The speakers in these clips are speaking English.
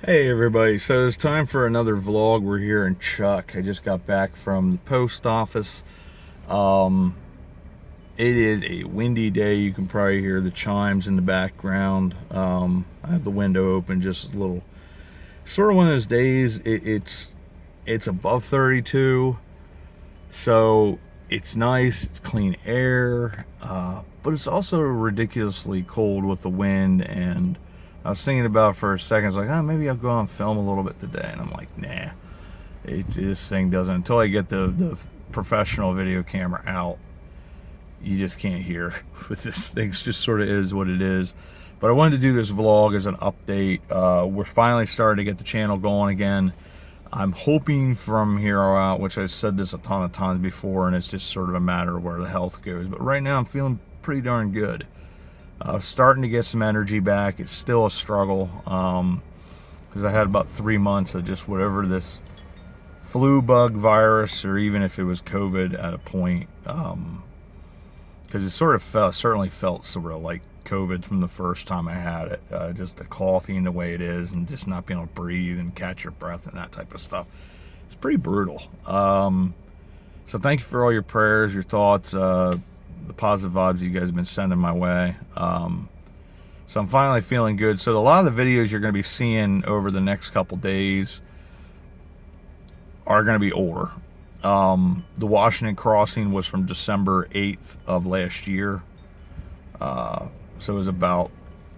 Hey everybody, so it's time for another vlog. We're here in Chuck. I just got back from the post office. It is a windy day. You can probably hear the chimes in the background. I have the window open just a little. Sort of one of those days, it's above 32, so it's nice, it's clean air, but it's also ridiculously cold with the wind. And I was thinking about it for a second. It's like, maybe I'll go out and film a little bit today. And I'm like, nah, this thing doesn't, until I get the professional video camera out, you just can't hear with this thing. It just sort of is what it is. But I wanted to do this vlog as an update. We're finally starting to get the channel going again. I'm hoping from here out, which I've said this a ton of times before, and it's just sort of a matter of where the health goes. But right now I'm feeling pretty darn good. Starting to get some energy back. It's still a struggle because I had about 3 months of just whatever this flu bug virus, or even if it was COVID at a point, because it sort of certainly felt sort of like COVID from the first time I had it. Just the coughing the way it is, and just not being able to breathe and catch your breath and that type of stuff. It's pretty brutal. So thank you for all your prayers, your thoughts, the positive vibes you guys have been sending my way. So I'm finally feeling good. So a lot of the videos you're going to be seeing over the next couple days are going to be older. The Washington crossing was from December 8th of last year. So it was about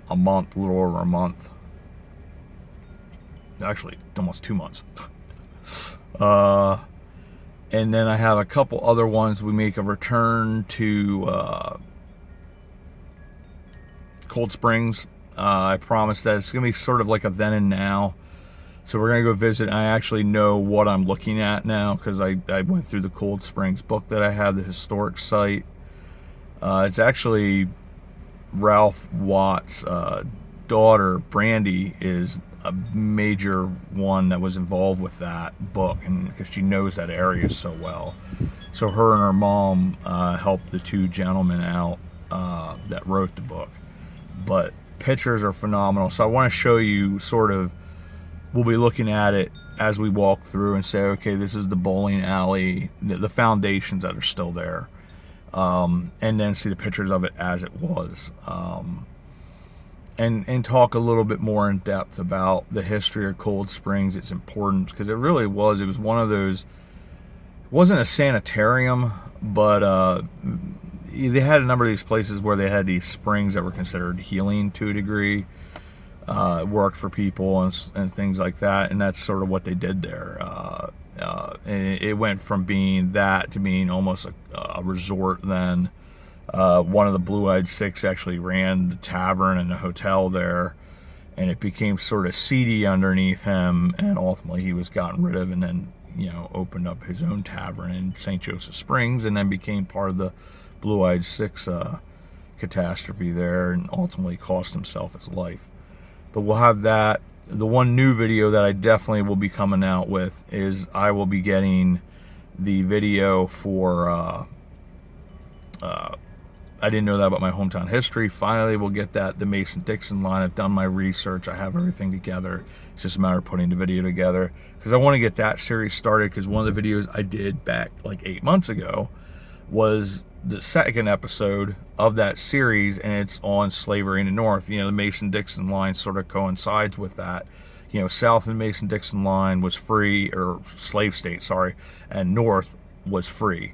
a month, a little over a month. Actually, almost 2 months. And then I have a couple other ones. We make a return to Cold Springs. I promise that it's going to be sort of like a then and now. So we're going to go visit. I actually know what I'm looking at now because I went through the Cold Springs book that I have, the historic site. It's actually Ralph Watt's daughter, Brandy, is a major one that was involved with that book, and because she knows that area so well. So her and her mom helped the two gentlemen out that wrote the book. But pictures are phenomenal. So I want to show you sort of, we'll be looking at it as we walk through and say, okay, this is the bowling alley, the foundations that are still there, and then see the pictures of it as it was. And talk a little bit more in depth about the history of Cold Springs, its importance, because it really was. It was one of those, it wasn't a sanitarium, but they had a number of these places where they had these springs that were considered healing to a degree. It worked for people and things like that, and that's sort of what they did there. And it went from being that to being almost a resort then. One of the Blue-Eyed Six actually ran the tavern and the hotel there, and it became sort of seedy underneath him, and ultimately he was gotten rid of, and then, you know, opened up his own tavern in St. Joseph Springs, and then became part of the Blue-Eyed Six catastrophe there, and ultimately cost himself his life. But we'll have that. The one new video that I definitely will be coming out with is I will be getting the video for I didn't know that about my hometown history. Finally, we'll get that, the Mason-Dixon line. I've done my research. I have everything together. It's just a matter of putting the video together, because I want to get that series started, because one of the videos I did back like 8 months ago was the second episode of that series, and it's on slavery in the North. You know, the Mason-Dixon line sort of coincides with that. You know, south of the Mason-Dixon line was free, or slave state, sorry, and north was free.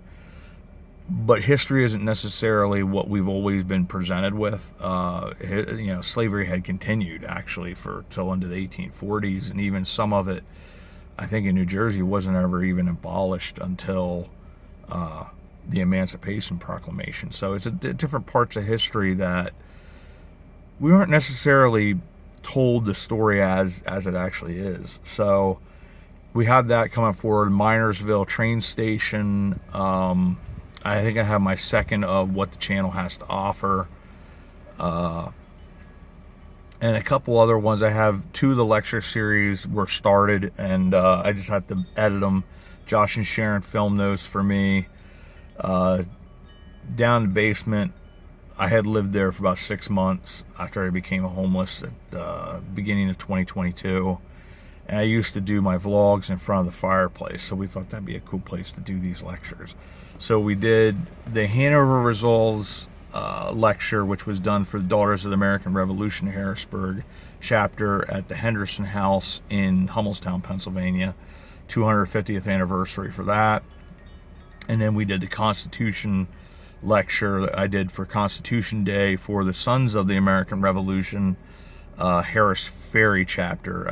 But history isn't necessarily what we've always been presented with. You know, slavery had continued actually for till into the 1840s, and even some of it, I think in New Jersey, wasn't ever even abolished until the Emancipation Proclamation. So it's different parts of history that we aren't necessarily told the story as it actually is. So we have that coming forward. Minersville train station. I think I have my second of what the channel has to offer. And a couple other ones. I have 2 of the lecture series were started, and I just had to edit them. Josh and Sharon filmed those for me. Down in the basement, I had lived there for about 6 months after I became homeless at the beginning of 2022. And I used to do my vlogs in front of the fireplace, so we thought that'd be a cool place to do these lectures. So we did the Hanover Resolves lecture, which was done for the Daughters of the American Revolution Harrisburg chapter at the Henderson House in Hummelstown, Pennsylvania. 250th anniversary for that. And then we did the Constitution lecture that I did for Constitution Day for the Sons of the American Revolution Harris Ferry chapter.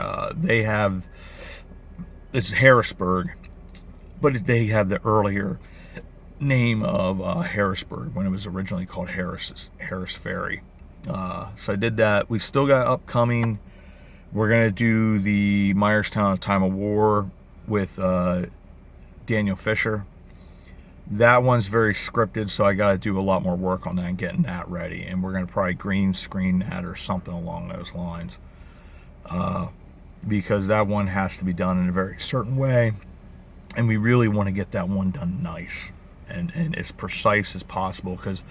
It's Harrisburg, but they have the earlier name of Harrisburg when it was originally called Harris Ferry. So I did that. We still got upcoming. We're going to do the Myerstown Time of War with Daniel Fisher. That one's very scripted, so I got to do a lot more work on that and getting that ready. And we're going to probably green screen that or something along those lines. Because that one has to be done in a very certain way. And we really want to get that one done nice and as precise as possible, because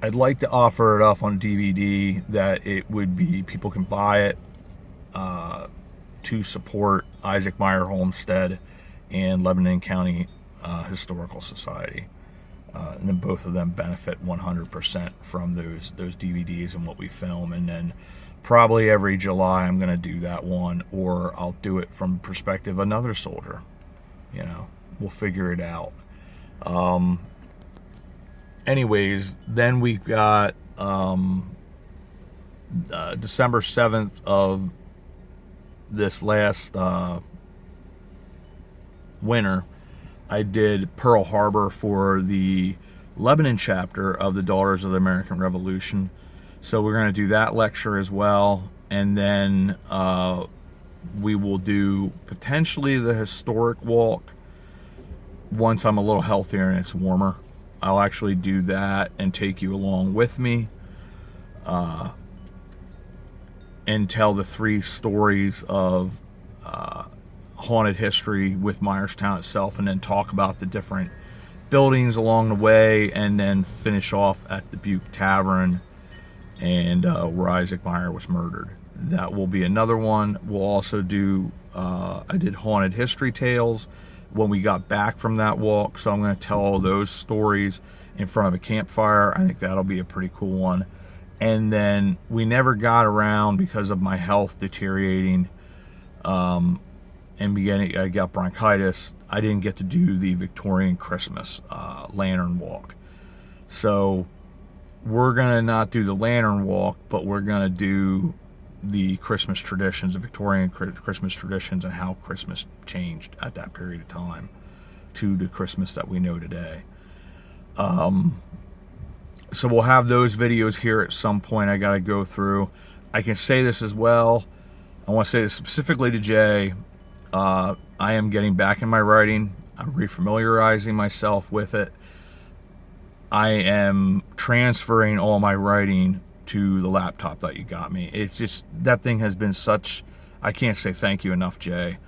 I'd like to offer it up on DVD that it would be, people can buy it to support Isaac Meyer Homestead and Lebanon County Historical Society. And then both of them benefit 100% from those DVDs and what we film. And then probably every July I'm going to do that one, or I'll do it from perspective of another soldier. You know, we'll figure it out. Anyways, then we've got December 7th of this last winter, I did Pearl Harbor for the Lebanon chapter of the Daughters of the American Revolution. So we're going to do that lecture as well. And then we will do potentially the historic walk once I'm a little healthier and it's warmer. I'll actually do that and take you along with me and tell the 3 stories of haunted history with Myerstown itself, and then talk about the different buildings along the way, and then finish off at the Butte Tavern and where Isaac Meyer was murdered. That will be another one. We'll also do, I did haunted history tales when we got back from that walk, so I'm going to tell all those stories in front of a campfire. I think that'll be a pretty cool one. And then we never got around, because of my health deteriorating and I got bronchitis, I didn't get to do the Victorian Christmas lantern walk. So we're going to not do the lantern walk, but we're going to do the Christmas traditions, the Victorian Christmas traditions, and how Christmas changed at that period of time to the Christmas that we know today. So we'll have those videos here at some point. I got to go through. I can say this as well. I want to say this specifically to Jay. I am getting back in my writing. I'm refamiliarizing myself with it. I am transferring all my writing to the laptop that you got me. It's just, that thing has been such, I can't say thank you enough, Jay.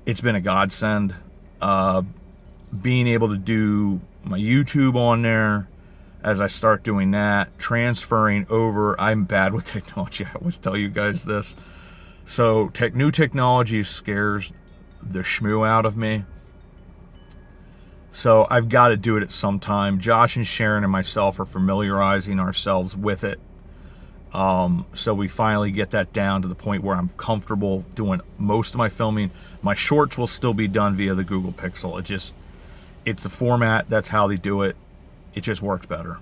It's been a godsend. Being able to do my YouTube on there, as I start doing that, transferring over, I'm bad with technology, I always tell you guys this. So new technology scares the shmoo out of me. So I've got to do it at some time. Josh and Sharon and myself are familiarizing ourselves with it. So we finally get that down to the point where I'm comfortable doing most of my filming. My shorts will still be done via the Google Pixel. It's the format, that's how they do it. It just works better.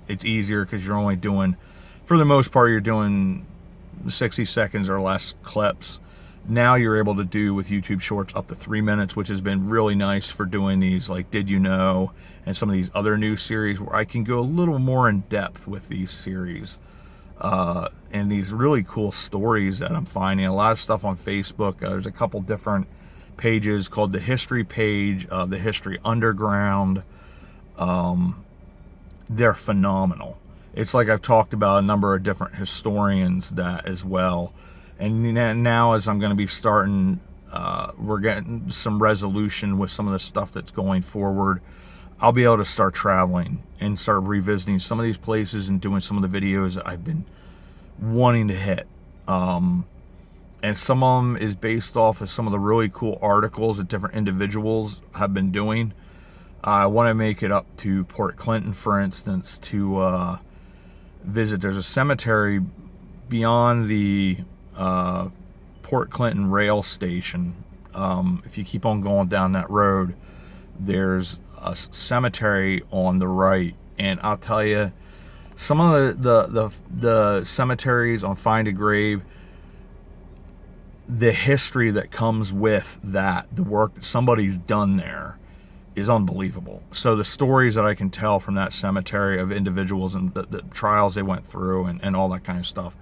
It's easier because you're only doing, for the most part, you're doing 60 seconds or less clips. Now you're able to do with YouTube Shorts up to 3 minutes, which has been really nice for doing these like Did You Know and some of these other new series where I can go a little more in depth with these series and these really cool stories that I'm finding. A lot of stuff on Facebook. There's a couple different pages called the History Page, the History Underground. They're phenomenal. It's like I've talked about a number of different historians that as well. And now as I'm going to be starting, we're getting some resolution with some of the stuff that's going forward. I'll be able to start traveling and start revisiting some of these places and doing some of the videos that I've been wanting to hit. And and some of them is based off of some of the really cool articles that different individuals have been doing. I want to make it up to Port Clinton, for instance, to visit. There's a cemetery beyond the Port Clinton rail station. If you keep on going down that road, there's a cemetery on the right, and I'll tell you, some of the cemeteries on Find a Grave, the history that comes with that, the work that somebody's done there, is unbelievable. So the stories that I can tell from that cemetery of individuals and the trials they went through and all that kind of stuff,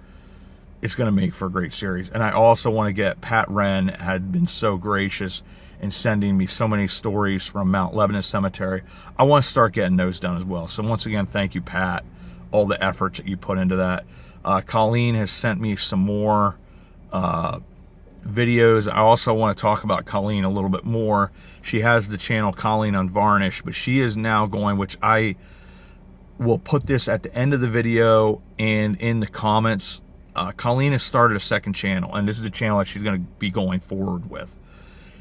it's going to make for a great series. And I also want to get, Pat Wren had been so gracious in sending me so many stories from Mount Lebanon Cemetery. I want to start getting those done as well. So once again, thank you, Pat, all the efforts that you put into that. Colleen has sent me some more videos. I also want to talk about Colleen a little bit more. She has the channel Colleen Unvarnished, but she is now going, which I will put this at the end of the video and in the comments. Colleen has started a second channel, and this is the channel that she's going to be going forward with.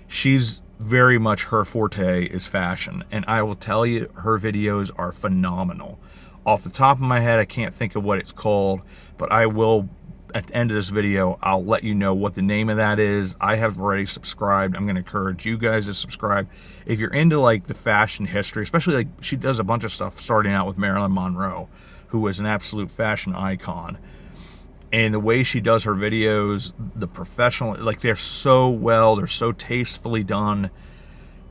She's very much, her forte is fashion, and I will tell you, her videos are phenomenal. Off the top of my head, I can't think of what it's called, but I will, at the end of this video, I'll let you know what the name of that is. I have already subscribed. I'm going to encourage you guys to subscribe. If you're into like the fashion history, especially, like, she does a bunch of stuff starting out with Marilyn Monroe, who was an absolute fashion icon. And the way she does her videos, the professional, like, they're so well, they're so tastefully done,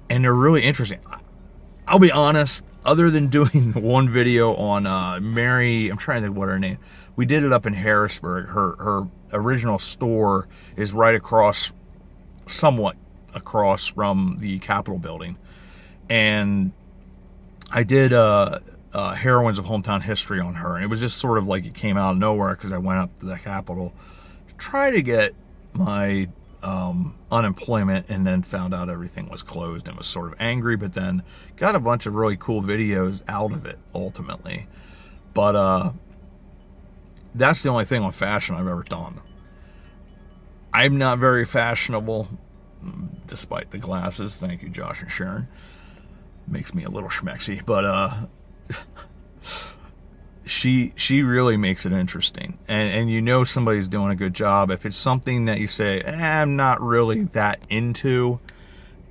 and they're really interesting. I'll be honest, other than doing one video on Mary, I'm trying to think what her name, we did it up in Harrisburg. Her original store is right across, somewhat across from the Capitol building. And I did Heroines of Hometown History on her, and it was just sort of like it came out of nowhere because I went up to the Capitol to try to get my unemployment, and then found out everything was closed and was sort of angry, but then got a bunch of really cool videos out of it ultimately. But that's the only thing on fashion I've ever done. I'm not very fashionable, despite the glasses. Thank you, Josh and Sharon. Makes me a little schmexy, but she really makes it interesting, and you know somebody's doing a good job if it's something that you say, I'm not really that into,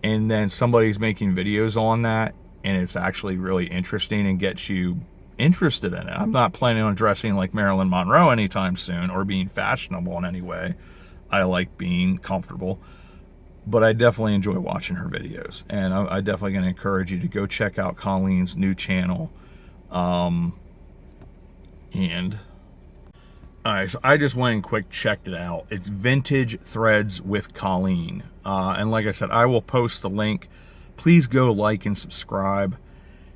and then somebody's making videos on that and it's actually really interesting and gets you interested in it. I'm not planning on dressing like Marilyn Monroe anytime soon or being fashionable in any way. I like being comfortable, but I definitely enjoy watching her videos, and I definitely going to encourage you to go check out Colleen's new channel. And alright, so I just went and quick checked it out. It's Vintage Threads with Colleen, and like I said, I will post the link. Please go like and subscribe.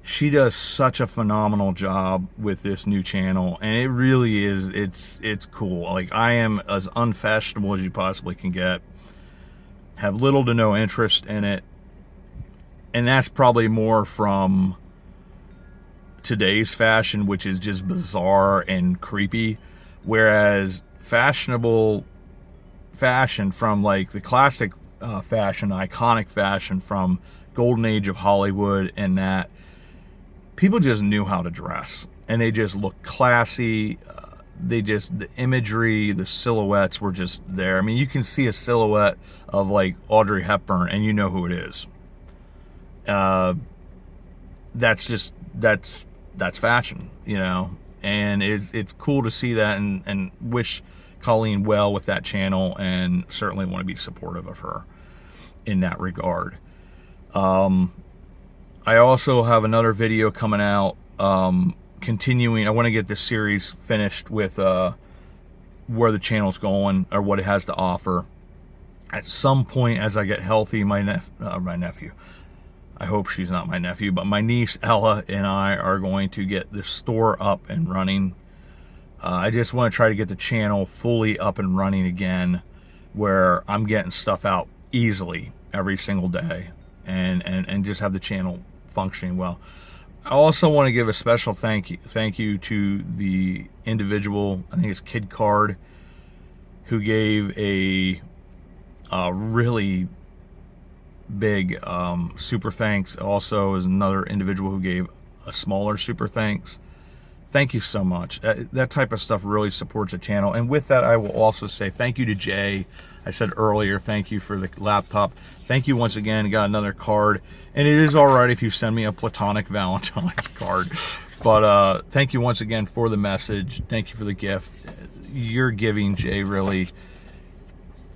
She does such a phenomenal job with this new channel, and it really is, it's cool. Like, I am as unfashionable as you possibly can get, have little to no interest in it, and that's probably more from today's fashion, which is just bizarre and creepy, whereas fashionable fashion from like the classic fashion, iconic fashion from golden age of Hollywood, and that people just knew how to dress, and they just looked classy. They just, the imagery, the silhouettes were just there. I mean, you can see a silhouette of like Audrey Hepburn and you know who it is. That's fashion, you know, and it's cool to see that, and wish Colleen well with that channel, and certainly want to be supportive of her in that regard. I also have another video coming out, continuing. I want to get this series finished with where the channel's going, or what it has to offer. At some point, as I get healthy, my nephew, I hope she's not my nephew, but my niece Ella and I are going to get this store up and running. I just want to try to get the channel fully up and running again, where I'm getting stuff out easily every single day, and just have the channel functioning well. I also want to give a special thank you to the individual, I think it's Kid Card, who gave a Really big super thanks. Also is another individual who gave a smaller super thanks. Thank you so much. That type of stuff really supports the channel. And with that, I will also say thank you to Jay. I said earlier, thank you for the laptop. Thank you once again. Got another card. And it is all right if you send me a platonic Valentine's card. But thank you once again for the message. Thank you for the gift. Your giving, Jay, really,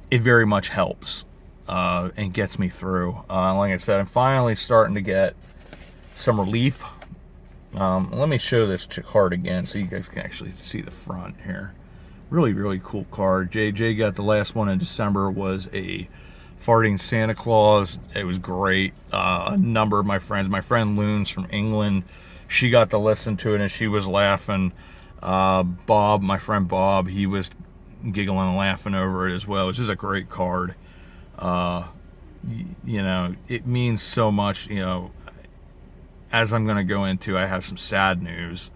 it very much helps and gets me through. Like I said, I'm finally starting to get some relief. Let me show this card again so you guys can actually see the front here. Really, really cool card. JJ got the last one in December, was a farting Santa Claus. It was great. A number of my friend Loons from England, she got to listen to it and she was laughing. Bob, my friend Bob, he was giggling and laughing over it as well. It's just a great card. You know, it means so much. You know, as I'm going to go into, I have some sad news.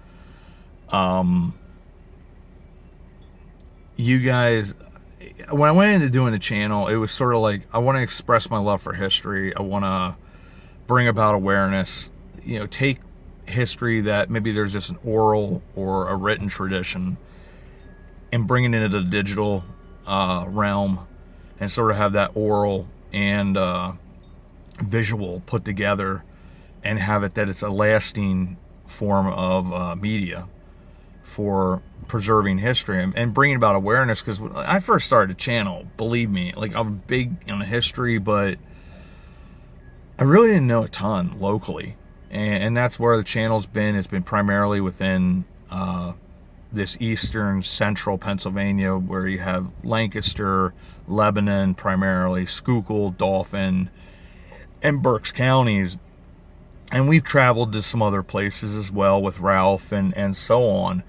You guys, when I went into doing the channel, it was sort of like, I want to express my love for history. I want to bring about awareness, you know, take history that maybe there's just an oral or a written tradition and bring it into the digital realm and sort of have that oral and visual put together and have it that it's a lasting form of media for preserving history and bringing about awareness. Because when I first started the channel, believe me, like, I'm big on history, but I really didn't know a ton locally. And that's where the channel's been. It's been primarily within this eastern central Pennsylvania, where you have Lancaster, Lebanon primarily, Schuylkill, Dauphin, and Berks counties. And we've traveled to some other places as well with Ralph and so on.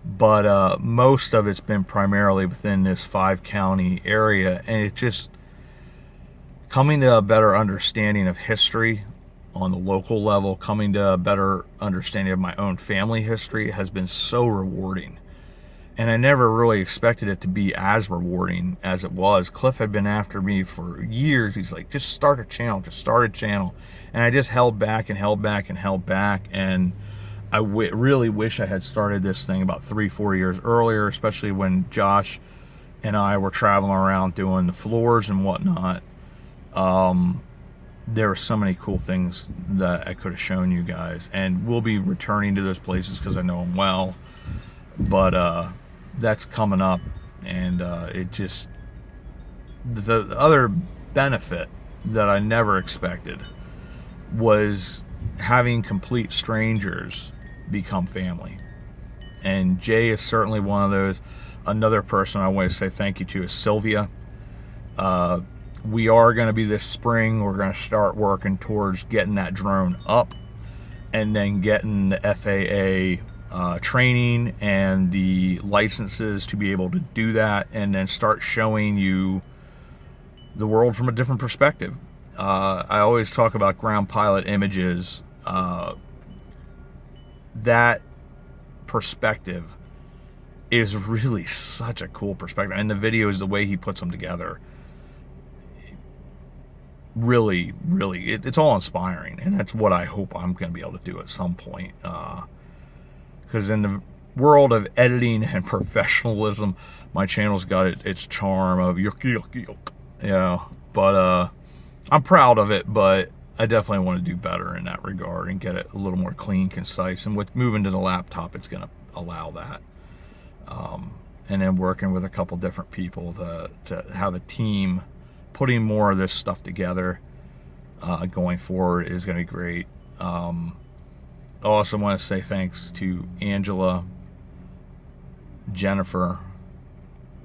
But most of it's been primarily within this 5-county area. And it just coming to a better understanding of history on the local level, coming to a better understanding of my own family history has been so rewarding. And I never really expected it to be as rewarding as it was. Cliff had been after me for years. He's like, just start a channel, just start a channel. And I just held back and held back and held back. And I really wish I had started this thing about 3-4 years earlier, especially when Josh and I were traveling around doing the floors and whatnot. There are so many cool things that I could have shown you guys, and we'll be returning to those places because I know them well. But that's coming up, and it just, the other benefit that I never expected was having complete strangers become family. And Jay is certainly one of those. Another person I want to say thank you to is Sylvia. We are going to be this spring, we're going to start working towards getting that drone up and then getting the FAA training and the licenses to be able to do that, and then start showing you the world from a different perspective. I always talk about ground pilot images. That perspective is really such a cool perspective, and the videos, the way he puts them together, really, really, it's all inspiring. And that's what I hope I'm going to be able to do at some point. Because in the world of editing and professionalism, my channel's got its charm of you know, but I'm proud of it, but I definitely want to do better in that regard and get it a little more clean, concise. And with moving to the laptop, it's going to allow that. And then working with a couple different people to have a team putting more of this stuff together going forward is going to be great. I also want to say thanks to Angela, Jennifer,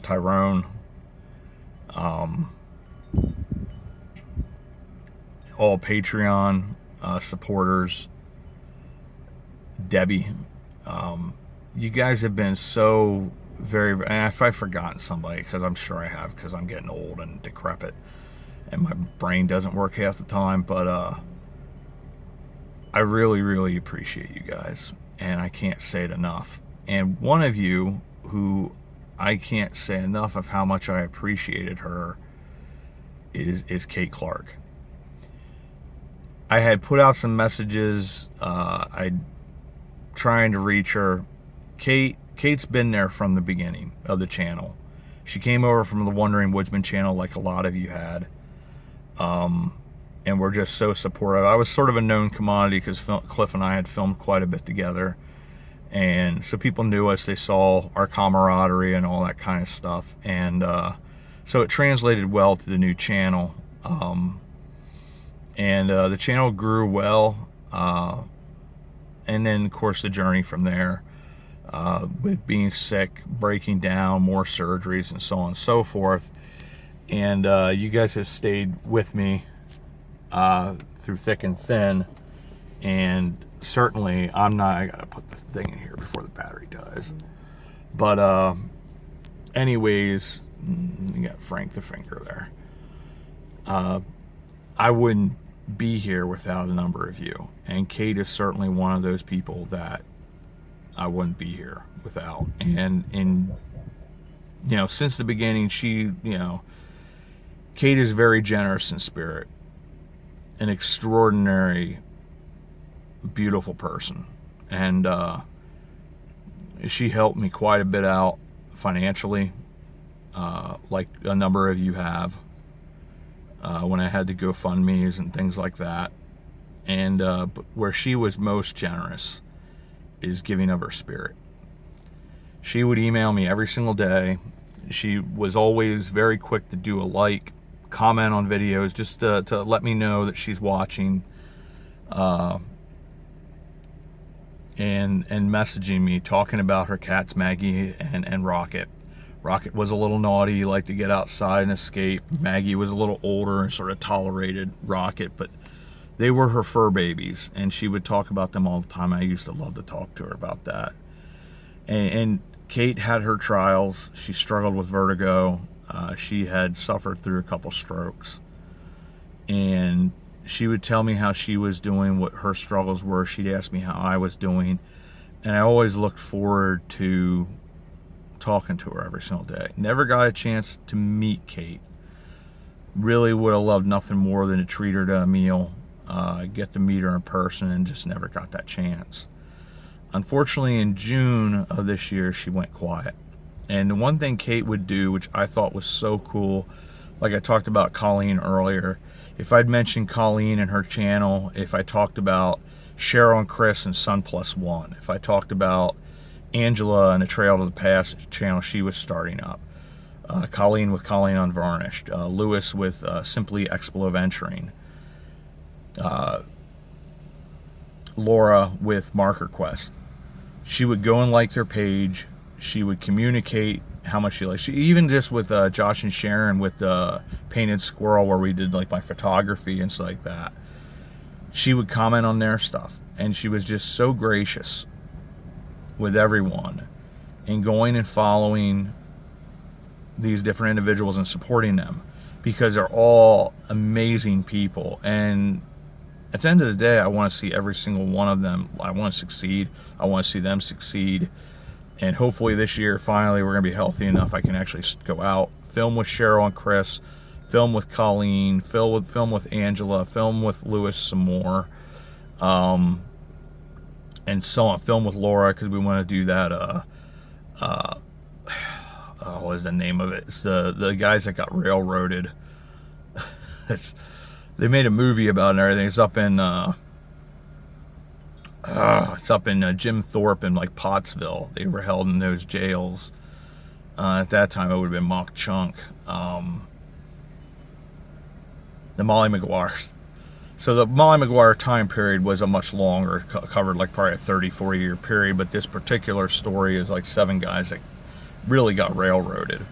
Tyrone, all Patreon supporters, Debbie. You guys have been so very, and if I've forgotten somebody, because I'm sure I have, because I'm getting old and decrepit and my brain doesn't work half the time, but I really, really appreciate you guys, and I can't say it enough. And one of you who I can't say enough of how much I appreciated her is Kate Clark. I had put out some messages. I trying to reach her. Kate's been there from the beginning of the channel. She came over from the Wandering Woodsman channel, like a lot of you had, and we're just so supportive. I was sort of a known commodity because Cliff and I had filmed quite a bit together, and so people knew us. They saw our camaraderie and all that kind of stuff, and so it translated well to the new channel, and the channel grew well, and then of course the journey from there, with being sick, breaking down, more surgeries, and so on and so forth. And you guys have stayed with me through thick and thin, and certainly I gotta put the thing in here before the battery dies. But anyways, you got Frank the Finger there. I wouldn't be here without a number of you, and Kate is certainly one of those people that I wouldn't be here without. And you know, since the beginning, she, you know, Kate is very generous in spirit, an extraordinary, beautiful person, and she helped me quite a bit out financially, like a number of you have, when I had to GoFundMes and things like that. And but where she was most generous is giving of her spirit. She would email me every single day. She was always very quick to do a like, comment on videos, just to let me know that she's watching, and messaging me, talking about her cats, Maggie and Rocket. Rocket was a little naughty, he liked to get outside and escape. Maggie was a little older and sort of tolerated Rocket, but they were her fur babies, and she would talk about them all the time. I used to love to talk to her about that. And Kate had her trials. She struggled with vertigo. She had suffered through a couple strokes. And she would tell me how she was doing, what her struggles were. She'd ask me how I was doing. And I always looked forward to talking to her every single day. Never got a chance to meet Kate. Really would have loved nothing more than to treat her to a meal, get to meet her in person, and just never got that chance. Unfortunately, in June of this year, she went quiet. And the one thing Kate would do, which I thought was so cool, like I talked about Colleen earlier, if I'd mentioned Colleen and her channel, if I talked about Cheryl and Chris and Sun Plus One, if I talked about Angela and the Trail to the Past channel she was starting up, Colleen with Colleen Unvarnished, Lewis with Simply Exploventuring, Laura with Marker Quest, she would go and like their page. She would communicate how much she liked. She even just with Josh and Sharon with the Painted Squirrel, where we did like my photography and stuff like that, she would comment on their stuff, and she was just so gracious with everyone, and going and following these different individuals and supporting them, because they're all amazing people. And at the end of the day, I want to see every single one of them. I want to succeed. I want to see them succeed. And hopefully this year, finally, we're going to be healthy enough I can actually go out, film with Cheryl and Chris, film with Colleen, film with Angela, film with Lewis some more, and so on. Film with Laura, because we want to do that. What is the name of it? It's the guys that got railroaded. They made a movie about it and everything. It's up in Jim Thorpe and like Pottsville. They were held in those jails. At that time, it would have been Mock Chunk. The Molly Maguires. So the Molly Maguire time period was a much longer, covered like probably a 30-40 year period, but this particular story is like 7 guys that really got railroaded.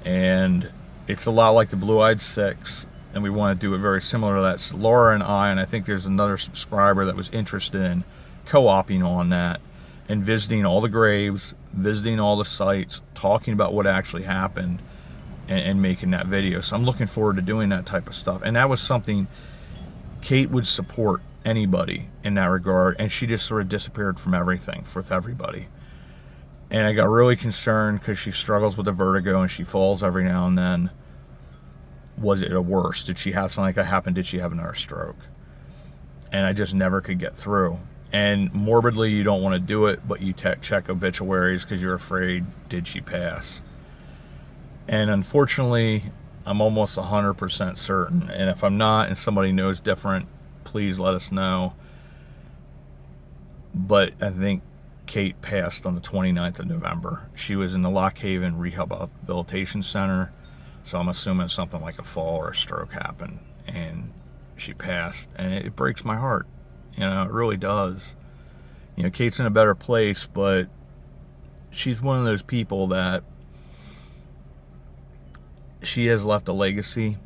And it's a lot like the Blue-Eyed Six, and we want to do it very similar to that. So Laura and I think there's another subscriber that was interested in co-oping on that and visiting all the graves, visiting all the sites, talking about what actually happened, and making that video. So I'm looking forward to doing that type of stuff. And that was something Kate would support anybody in that regard, and she just sort of disappeared from everything with everybody. And I got really concerned because she struggles with the vertigo and she falls every now and then. was it a worse? Did she have something like that happen? Did she have another stroke? And I just never could get through. And morbidly, you don't want to do it, but you check obituaries because you're afraid, did she pass? And unfortunately, I'm almost 100% certain. And if I'm not, and somebody knows different, please let us know. But I think Kate passed on the 29th of November. She was in the Lock Haven Rehabilitation Center. So I'm assuming something like a fall or a stroke happened. And she passed. And it breaks my heart. You know, it really does. You know, Kate's in a better place, but she's one of those people that she has left a legacy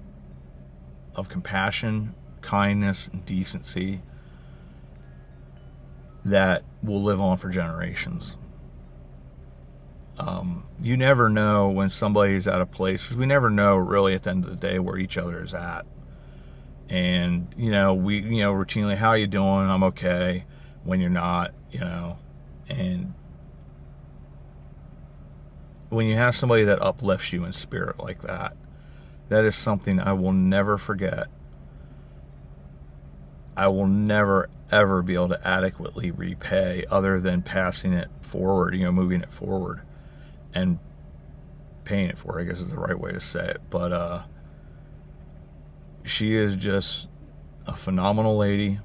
of compassion, kindness, and decency that will live on for generations. You never know when somebody's at a place, because we never know really at the end of the day where each other is at. And, you know, we, you know, routinely, how you doing? I'm okay. When you're not, you know. And when you have somebody that uplifts you in spirit like that, that is something I will never forget. I will never, ever be able to adequately repay other than passing it forward, you know, moving it forward and paying it forward, I guess is the right way to say it. But, she is just a phenomenal lady,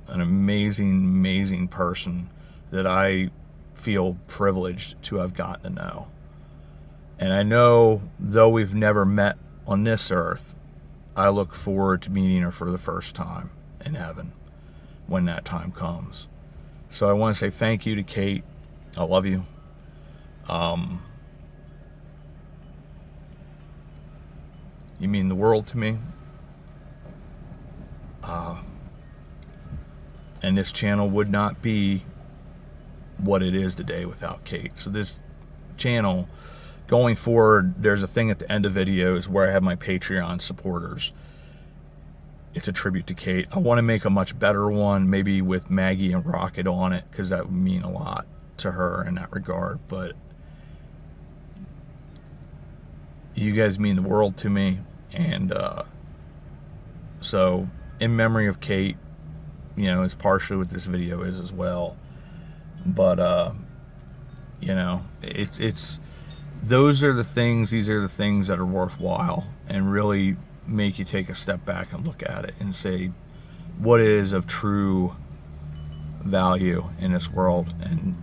an amazing, amazing person that I feel privileged to have gotten to know. And I know, though we've never met on this earth, I look forward to meeting her for the first time in heaven when that time comes. So I want to say thank you to Kate. I love you. You mean the world to me. And this channel would not be what it is today without Kate. So this channel, going forward, there's a thing at the end of videos where I have my Patreon supporters. It's a tribute to Kate. I want to make a much better one, maybe with Maggie and Rocket on it, because that would mean a lot to her in that regard. But you guys mean the world to me. And so in memory of Kate, you know, is partially what this video is as well. But you know, it's those are the things, these are the things that are worthwhile and really make you take a step back and look at it and say, what is of true value in this world? And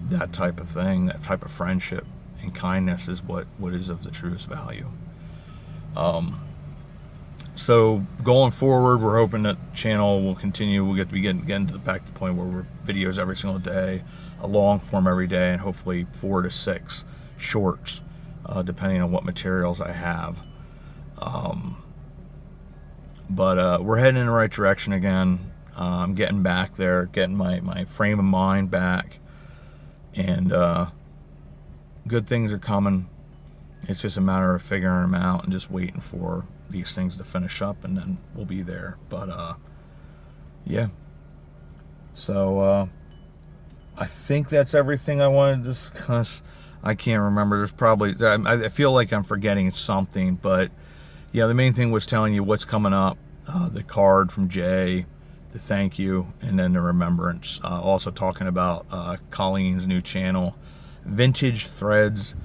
that type of thing, that type of friendship and kindness is what is of the truest value. So going forward, we're hoping that the channel will continue. We'll get to be getting to the back to the point where we're videos every single day, a long form every day, and hopefully 4 to 6 shorts, depending on what materials I have. But we're heading in the right direction again. I'm getting back there, getting my frame of mind back, and good things are coming. It's just a matter of figuring them out and just waiting for these things to finish up, and then we'll be there. But yeah, so I think that's everything I wanted to discuss. I can't remember. There's probably, I feel like I'm forgetting something, but yeah, the main thing was telling you what's coming up, the card from Jay, the thank you, and then the remembrance. Also talking about Colleen's new channel, Vintage Threads,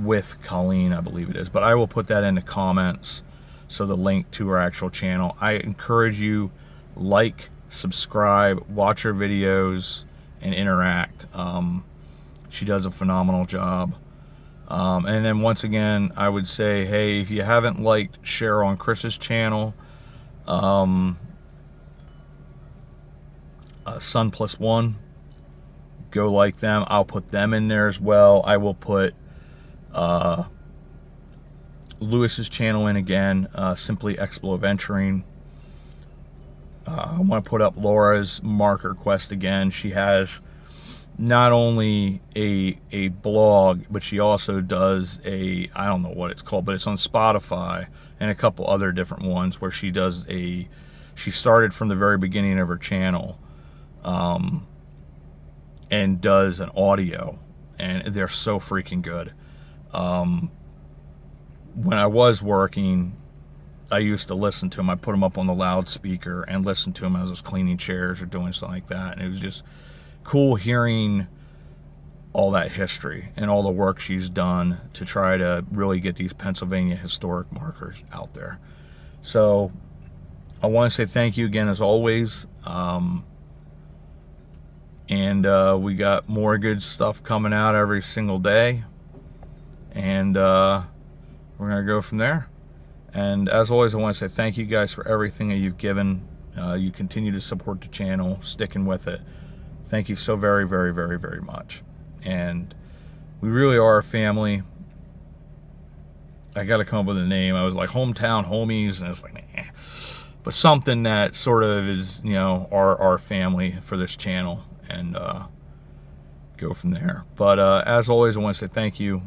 with Colleen, I believe it is. But I will put that in the comments, so the link to her actual channel. I encourage you, like, subscribe, watch her videos, and interact. She does a phenomenal job. And then once again, I would say, hey, if you haven't liked, share on Chris's channel. Sun Plus One, go like them. I'll put them in there as well. I will put Lewis's channel in again, Simply Explo Venturing. I want to put up Laura's marker quest again. She has not only a blog, but she also does I don't know what it's called, but it's on Spotify and a couple other different ones where she does she started from the very beginning of her channel, and does an audio, and they're so freaking good. when I was working, I used to listen to them. I put them up on the loudspeaker and listen to them as I was cleaning chairs or doing something like that. And it was just cool hearing all that history and all the work she's done to try to really get these Pennsylvania historic markers out there. So I want to say thank you again, as always. And we got more good stuff coming out every single day. And we're going to go from there. And as always, I want to say thank you guys for everything that you've given. You continue to support the channel, sticking with it. Thank you so very, very, very, very much. And we really are a family. I got to come up with a name. I was like Hometown Homies, and it's like, nah. But something that sort of is, you know, our family for this channel, and go from there. But as always, I want to say thank you,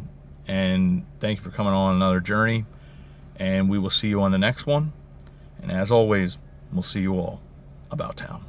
and thank you for coming on another journey. And we will see you on the next one. And as always, we'll see you all about town.